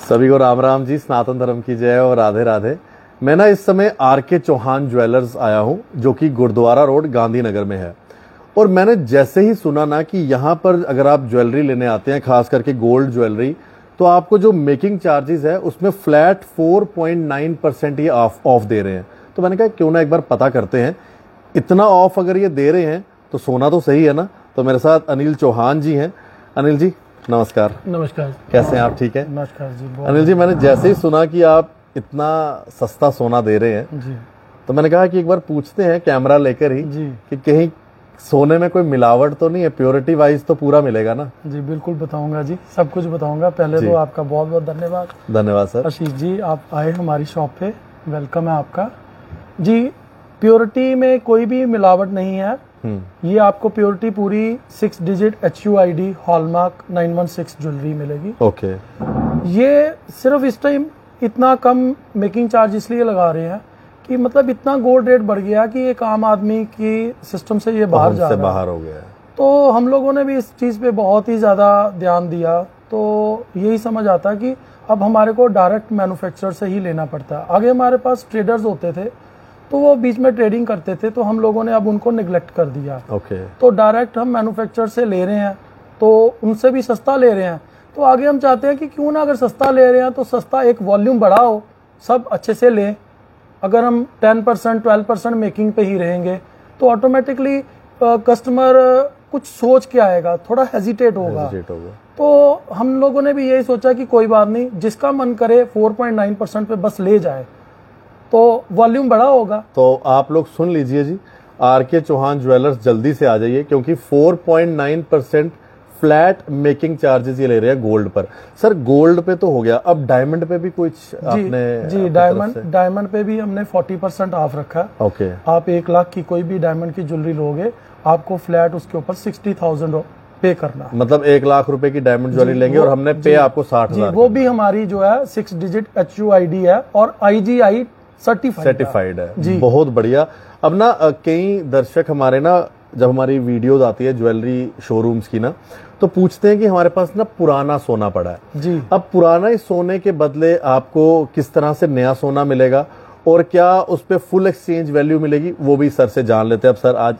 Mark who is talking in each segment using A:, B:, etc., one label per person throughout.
A: सभी को राम राम जी, सनातन धर्म की जय और राधे राधे। मैं ना इस समय आर.के. चौहान ज्वेलर्स आया हूँ, जो कि गुरुद्वारा रोड गांधीनगर में है। और मैंने जैसे ही सुना ना कि यहाँ पर अगर आप ज्वेलरी लेने आते हैं, खास करके गोल्ड ज्वेलरी, तो आपको जो मेकिंग चार्जेस है उसमें फ्लैट 4.9% ये ऑफ दे रहे हैं। तो मैंने कहा क्यों ना एक बार पता करते हैं, इतना ऑफ अगर ये दे रहे हैं तो सोना तो सही है ना। तो मेरे साथ अनिल चौहान जी हैं। अनिल जी नमस्कार।
B: नमस्कार,
A: कैसे हैं आप? ठीक है
B: नमस्कार जी।
A: अनिल जी, मैंने जैसे ही सुना कि आप इतना सस्ता सोना दे रहे हैं
B: जी
A: तो मैंने कहा कि एक बार पूछते हैं कैमरा लेकर ही
B: जी
A: कि कहीं सोने में कोई मिलावट तो नहीं है, प्योरिटी वाइज तो पूरा मिलेगा ना।
B: जी बिल्कुल बताऊंगा जी, सब कुछ बताऊंगा। पहले तो आपका बहुत बहुत धन्यवाद।
A: धन्यवाद सर।
B: आशीष जी, आप आए हमारी शॉप पे, वेलकम है आपका जी। प्योरिटी में कोई भी मिलावट नहीं है। ये आपको प्योरिटी पूरी 6 डिजिट HUID हॉलमार्क 916 ज्वेलरी मिलेगी।
A: ओके।
B: ये सिर्फ इस टाइम इतना कम मेकिंग चार्ज इसलिए लगा रहे हैं कि मतलब इतना गोल्ड रेट बढ़ गया कि एक आम आदमी की सिस्टम से ये बाहर जा रहा है,
A: बाहर हो गया है।
B: तो हम लोगों ने भी इस चीज़ पे बहुत ही ज़्यादा ध्यान दिया। तो यही समझ आता कि अब हमारे को डायरेक्ट मैन्युफैक्चरर से ही लेना पड़ता है। आगे हमारे पास ट्रेडर्स होते थे तो वो बीच में ट्रेडिंग करते थे, तो हम लोगों ने अब उनको निगलेक्ट कर दिया।
A: ओके।
B: तो डायरेक्ट हम मैन्युफैक्चरर से ले रहे हैं, तो उनसे भी सस्ता ले रहे हैं। तो आगे हम चाहते हैं कि क्यों ना अगर सस्ता ले रहे हैं तो सस्ता एक वॉल्यूम बड़ा हो, सब अच्छे से लें। अगर हम 10% 12% मेकिंग पे ही रहेंगे तो ऑटोमेटिकली कस्टमर कुछ सोच के आएगा, थोड़ा हेजिटेट होगा। तो हम लोगों ने भी यही सोचा कि कोई बात नहीं, जिसका मन करे 4.9% पे बस ले जाए तो वॉल्यूम बड़ा होगा।
A: तो आप लोग सुन लीजिए जी, आर.के. चौहान ज्वेलर्स जल्दी से आ जाइए, क्योंकि 4.9% फ्लैट मेकिंग चार्जेस ये ले रहे हैं गोल्ड पर। सर गोल्ड पे तो हो गया, अब डायमंड पे भी कुछ आपने?
B: जी डायमंड पे भी हमने 40% ऑफ रखा है।
A: ओके।
B: आप 1 लाख की कोई भी डायमंड की ज्वेलरी लोगे, आपको फ्लैट उसके ऊपर 60,000 पे करना।
A: मतलब 1 लाख रुपए की डायमंड ज्वेलरी लेंगे और हमने पे आपको 60,000।
B: वो भी हमारी जो है 6 डिजिट HUID है और IGI सर्टिफाइड
A: है जी। बहुत बढ़िया। अब ना कई दर्शक हमारे ना, जब हमारी वीडियोस आती है ज्वेलरी शोरूम्स की ना, तो पूछते हैं कि हमारे पास ना पुराना सोना पड़ा है
B: जी।
A: अब पुराना ही सोने के बदले आपको किस तरह से नया सोना मिलेगा और क्या उस पे फुल एक्सचेंज वैल्यू मिलेगी, वो भी सर से जान लेते हैं। अब सर आज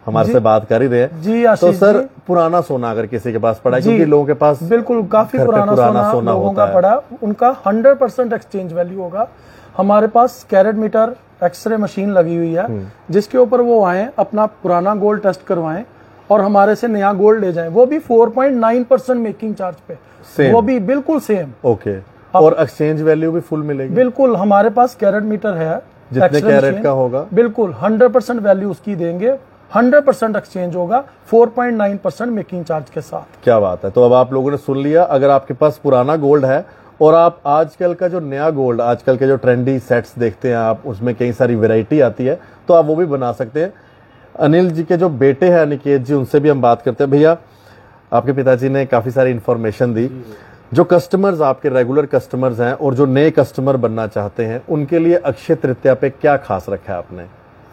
A: हमारे से बात कर ही रहे हैं
B: जी।
A: तो सर पुराना सोना अगर किसी के पास पड़ा है, क्योंकि लोगों के पास
B: बिल्कुल काफी पुराना सोना लोगों का पड़ा, उनका 100% एक्सचेंज वैल्यू होगा। हमारे पास कैरेट मीटर एक्सरे मशीन लगी हुई है, जिसके ऊपर वो आए अपना पुराना गोल्ड टेस्ट करवाएं और हमारे से नया गोल्ड ले जाएं, वो भी 4.9% मेकिंग चार्ज पे, वो भी बिल्कुल सेम।
A: ओके। और एक्सचेंज वैल्यू भी फुल मिलेगी?
B: बिल्कुल, हमारे पास कैरेट मीटर है,
A: जितने कैरेट का होगा
B: बिल्कुल 100% वैल्यू उसकी देंगे, 100% एक्सचेंज होगा 4.9% मेकिंग चार्ज के साथ।
A: क्या बात है। तो अब आप लोगों ने सुन लिया, अगर आपके पास पुराना गोल्ड है और आप आजकल का जो नया गोल्ड, आजकल के जो ट्रेंडी सेट्स देखते हैं आप, उसमें कई सारी वैरायटी आती है, तो आप वो भी बना सकते हैं। अनिल जी के जो बेटे हैं अनिकेत जी, उनसे भी हम बात करते हैं। भैया आपके पिताजी ने काफी सारी इंफॉर्मेशन दी। जो कस्टमर्स आपके रेगुलर कस्टमर्स हैं और जो नए कस्टमर बनना चाहते हैं, उनके लिए अक्षय तृतीया पे क्या खास रखा है आपने?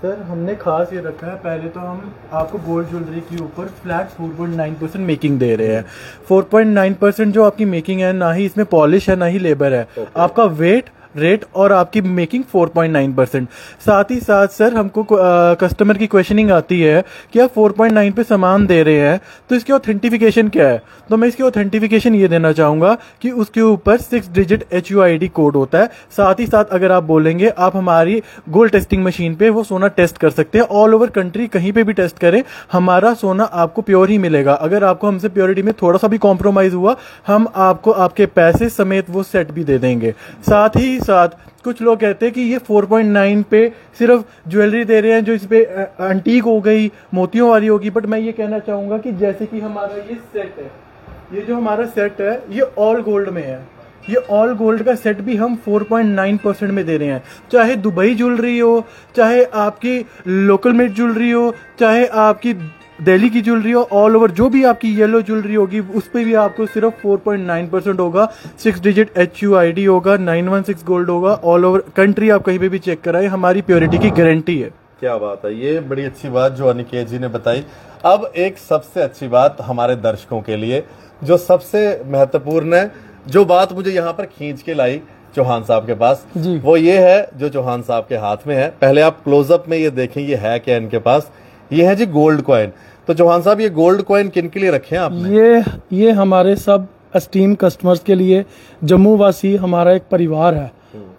C: सर हमने खास ये रखा है, पहले तो हम आपको गोल्ड ज्वेलरी के ऊपर फ्लैट 4.9% मेकिंग दे रहे हैं। 4.9% जो आपकी मेकिंग है, ना ही इसमें पॉलिश है ना ही लेबर है। आपका वेट, रेट और आपकी मेकिंग 4.9%। साथ ही साथ सर हमको कस्टमर की क्वेश्चनिंग आती है कि आप 4.9 पे सामान दे रहे हैं तो इसकी ऑथेंटिफिकेशन क्या है। तो मैं इसकी ऑथेंटिफिकेशन ये देना चाहूंगा कि उसके ऊपर 6 डिजिट HUID कोड होता है। साथ ही साथ अगर आप बोलेंगे, आप हमारी गोल्ड टेस्टिंग मशीन पे वो सोना टेस्ट कर सकते हैं। ऑल ओवर कंट्री कहीं पे भी टेस्ट करें, हमारा सोना आपको प्योर ही मिलेगा। अगर आपको हमसे प्योरिटी में थोड़ा सा भी कॉम्प्रोमाइज हुआ, हम आपको आपके पैसे समेत वो सेट भी दे देंगे। साथ ही साथ कुछ लोग कहते हैं कि ये 4.9 पे सिर्फ ज्वेलरी दे रहे हैं जो इस पे एंटीक हो गई, मोतियों वाली होगी। बट मैं ये कहना चाहूंगा कि जैसे कि हमारा ये सेट है, ये जो हमारा सेट है ये ऑल गोल्ड में है। ये ऑल गोल्ड का सेट भी हम 4.9% में दे रहे हैं। चाहे दुबई ज्वेलरी हो, चाहे आपकी लोकल मेड ज्वेलरी हो, चाहे आपकी दिल्ली की ज्वेलरी हो, ऑल ओवर जो भी आपकी येलो ज्वेलरी होगी उस पे भी आपको सिर्फ 4.9% होगा। 6 डिजिट HUID होगा, 916 गोल्ड होगा। ऑल ओवर कंट्री आप कहीं पे भी चेक कराएं, हमारी प्योरिटी की गारंटी है।
A: क्या बात है, ये बड़ी अच्छी बात जो अनिकेत जी ने बताई। अब एक सबसे अच्छी बात हमारे दर्शकों के लिए जो सबसे महत्वपूर्ण है, जो बात मुझे यहाँ पर खींच के लाई चौहान साहब के पास,
B: जी।
A: वो ये है जो चौहान साहब के हाथ में है। पहले आप क्लोजअप में ये देखें, ये है क्या इनके पास? ये है जी गोल्ड कॉइन। तो चौहान साहब, ये गोल्ड कॉइन किन के लिए रखे हैं आपने?
B: ये हमारे सब एस्टीम कस्टमर्स के लिए, जम्मू वासी हमारा एक परिवार है,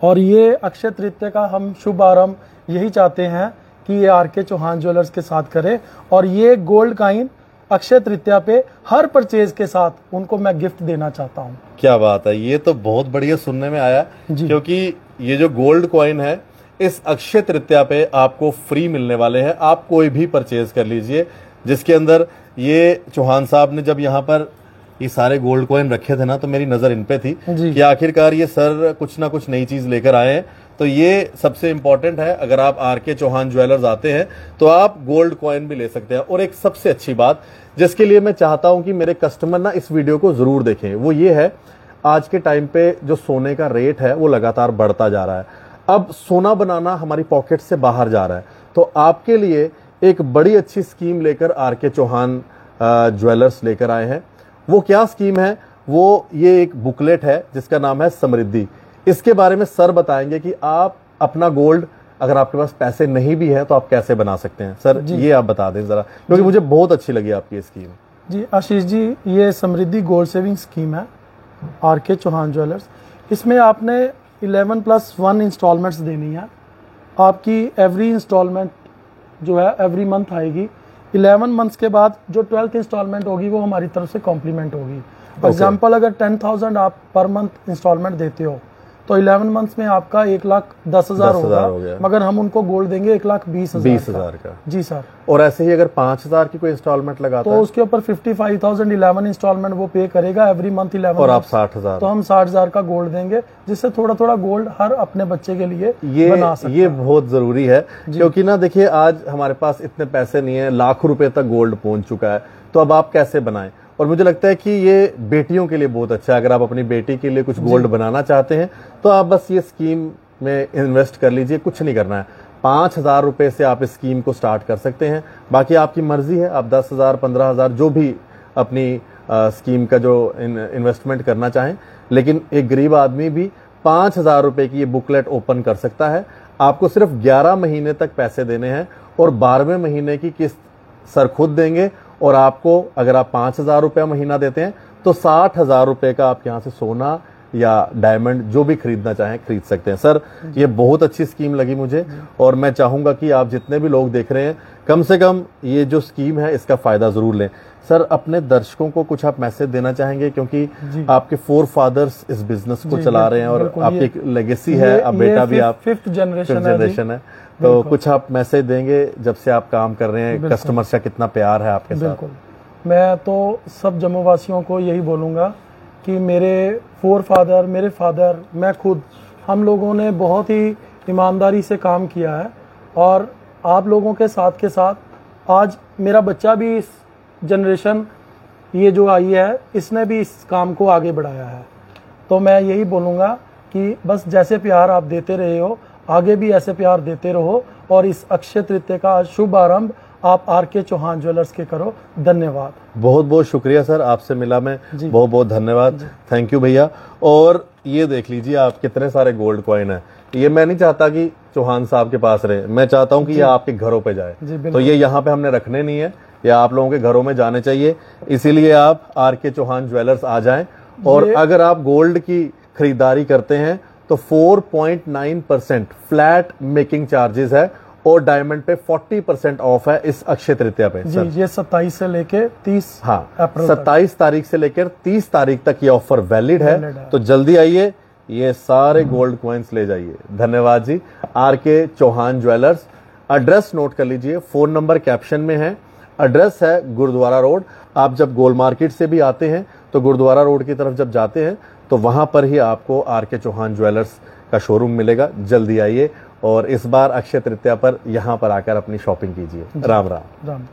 B: और ये अक्षय तृतीया का हम शुभ आरंभ यही चाहते हैं कि ये आरके चौहान ज्वेलर्स के साथ करें, और ये गोल्ड कॉइन अक्षय तृतीया पे हर परचेज के साथ उनको मैं गिफ्ट देना चाहता हूँ।
A: क्या बात है, ये तो बहुत बढ़िया सुनने में आया, क्योंकि ये जो गोल्ड कॉइन है इस अक्षय तृतीया पे आपको फ्री मिलने वाले हैं। आप कोई भी परचेज कर लीजिए, जिसके अंदर ये चौहान साहब ने जब यहाँ पर ये सारे गोल्ड कॉइन रखे थे ना, तो मेरी नजर इन पे थी कि आखिरकार ये सर कुछ ना कुछ नई चीज लेकर आए हैं। तो ये सबसे इंपॉर्टेंट है, अगर आप आरके चौहान ज्वेलर्स आते हैं तो आप गोल्ड कॉइन भी ले सकते हैं। और एक सबसे अच्छी बात जिसके लिए मैं चाहता हूं कि मेरे कस्टमर ना इस वीडियो को जरूर देखें, वो ये है, आज के टाइम पे जो सोने का रेट है वो लगातार बढ़ता जा रहा है। अब सोना बनाना हमारी पॉकेट से बाहर जा रहा है, तो आपके लिए एक बड़ी अच्छी स्कीम लेकर आरके चौहान ज्वेलर्स लेकर आए हैं। वो क्या स्कीम है? वो ये एक बुकलेट है जिसका नाम है समृद्धि। इसके बारे में सर बताएंगे कि आप अपना गोल्ड, अगर आपके पास पैसे नहीं भी है तो आप कैसे बना सकते हैं। सर ये आप बता दें जरा, क्योंकि मुझे बहुत अच्छी लगी आपकी स्कीम।
B: जी आशीष जी, ये समृद्धि गोल्ड सेविंग स्कीम है आरके चौहान ज्वेलर्स। इसमें आपने 11+1 इंस्टॉलमेंट्स देनी है। आपकी एवरी इंस्टॉलमेंट जो है एवरी मंथ आएगी। 11 मंथ्स के बाद जो 12th इंस्टॉलमेंट होगी वो हमारी तरफ से कॉम्प्लीमेंट होगी। फॉर एग्जाम्पल, अगर 10,000 आप पर मंथ इंस्टॉलमेंट देते हो तो 11 मंथ्स में आपका 1,10,000 होगा, मगर हम उनको गोल्ड देंगे 1,20,000 का। जी सर।
A: और ऐसे ही अगर 5,000 की कोई इंस्टॉलमेंट लगाता
B: तो उसके ऊपर 55,000 11 इंस्टॉलमेंट वो पे करेगा एवरी मंथ 11।
A: और आप 60,000,
B: तो हम 60,000 का गोल्ड देंगे, जिससे थोड़ा थोड़ा गोल्ड हर अपने बच्चे के लिए बना सकते हैं।
A: ये बहुत जरूरी है, क्योंकि ना देखिए, आज हमारे पास इतने पैसे नहीं है, लाखों रुपए तक गोल्ड पहुंच चुका है, तो अब आप कैसे बनाएं? और मुझे लगता है कि ये बेटियों के लिए बहुत अच्छा है। अगर आप अपनी बेटी के लिए कुछ गोल्ड बनाना चाहते हैं तो आप बस ये स्कीम में इन्वेस्ट कर लीजिए, कुछ नहीं करना है। 5,000 रुपए से आप इस स्कीम को स्टार्ट कर सकते हैं। बाकी आपकी मर्जी है, आप 10,000 15,000 जो भी अपनी स्कीम का जो इन्वेस्टमेंट करना चाहें। लेकिन एक गरीब आदमी भी 5,000 रुपए की ये बुकलेट ओपन कर सकता है। आपको सिर्फ 11 महीने तक पैसे देने हैं और 12वें महीने की किस्त सर खुद देंगे। और आपको, अगर आप 5,000 रुपया महीना देते हैं तो 60,000 रुपए का आप यहाँ से सोना या डायमंड जो भी खरीदना चाहें खरीद सकते हैं। सर, ये बहुत अच्छी स्कीम लगी मुझे, और मैं चाहूंगा कि आप जितने भी लोग देख रहे हैं, कम से कम ये जो स्कीम है इसका फायदा जरूर लें। सर, अपने दर्शकों को कुछ आप मैसेज देना चाहेंगे, क्योंकि आपके 4 फादर्स इस बिजनेस को चला रहे हैं और आपकी एक लेगेसी है, अब बेटा भी आप
B: 5th जनरेशन है,
A: तो कुछ आप मैसेज देंगे जब से आप काम कर रहे हैं, कस्टमर का कितना प्यार है आपके साथ?
B: बिल्कुल, मैं तो सब जम्मू वासियों को यही बोलूँगा कि मेरे 4 फादर, मेरे फादर, मैं खुद, हम लोगों ने बहुत ही ईमानदारी से काम किया है, और आप लोगों के साथ आज मेरा बच्चा भी, इस जनरेशन ये जो आई है, इसने भी इस काम को आगे बढ़ाया है। तो मैं यही बोलूँगा कि बस जैसे प्यार आप देते रहे हो, आगे भी ऐसे प्यार देते रहो, और इस अक्षय तृतीया का शुभ आरंभ आप आरके चौहान ज्वेलर्स के करो। धन्यवाद।
A: बहुत बहुत शुक्रिया सर, आपसे मिला मैं, बहुत बहुत धन्यवाद। थैंक यू भैया। और ये देख लीजिए आप, कितने सारे गोल्ड कॉइन है। ये मैं नहीं चाहता कि चौहान साहब के पास रहे, मैं चाहता हूँ कि ये आपके घरों पे जाए। तो ये यहाँ पे हमने रखने नहीं है, ये आप लोगों के घरों में जाने चाहिए। इसीलिए आप आरके चौहान ज्वेलर्स आ जाएं, और अगर आप गोल्ड की खरीदारी करते हैं तो 4.9% फ्लैट मेकिंग चार्जेस है, और डायमंड पे 40% ऑफ है इस अक्षय तृतीया पे।
B: जी, ये 27 से लेके 30 अप्रैल
A: 27 तारीख से लेकर 30 तारीख तक ये ऑफर वैलिड है। तो जल्दी आइए, ये सारे गोल्ड कॉइन्स ले जाइए। धन्यवाद जी। RK Chauhan jewellers, address note कर लीजिए, फोन नंबर कैप्शन में है। एड्रेस है गुरुद्वारा रोड। आप जब गोल मार्केट से भी आते हैं तो गुरुद्वारा रोड की तरफ जब जाते हैं तो वहां पर ही आपको आरके चौहान ज्वेलर्स का शोरूम मिलेगा। जल्दी आइए, और इस बार अक्षय तृतीया पर यहाँ पर आकर अपनी शॉपिंग कीजिए। राम राम।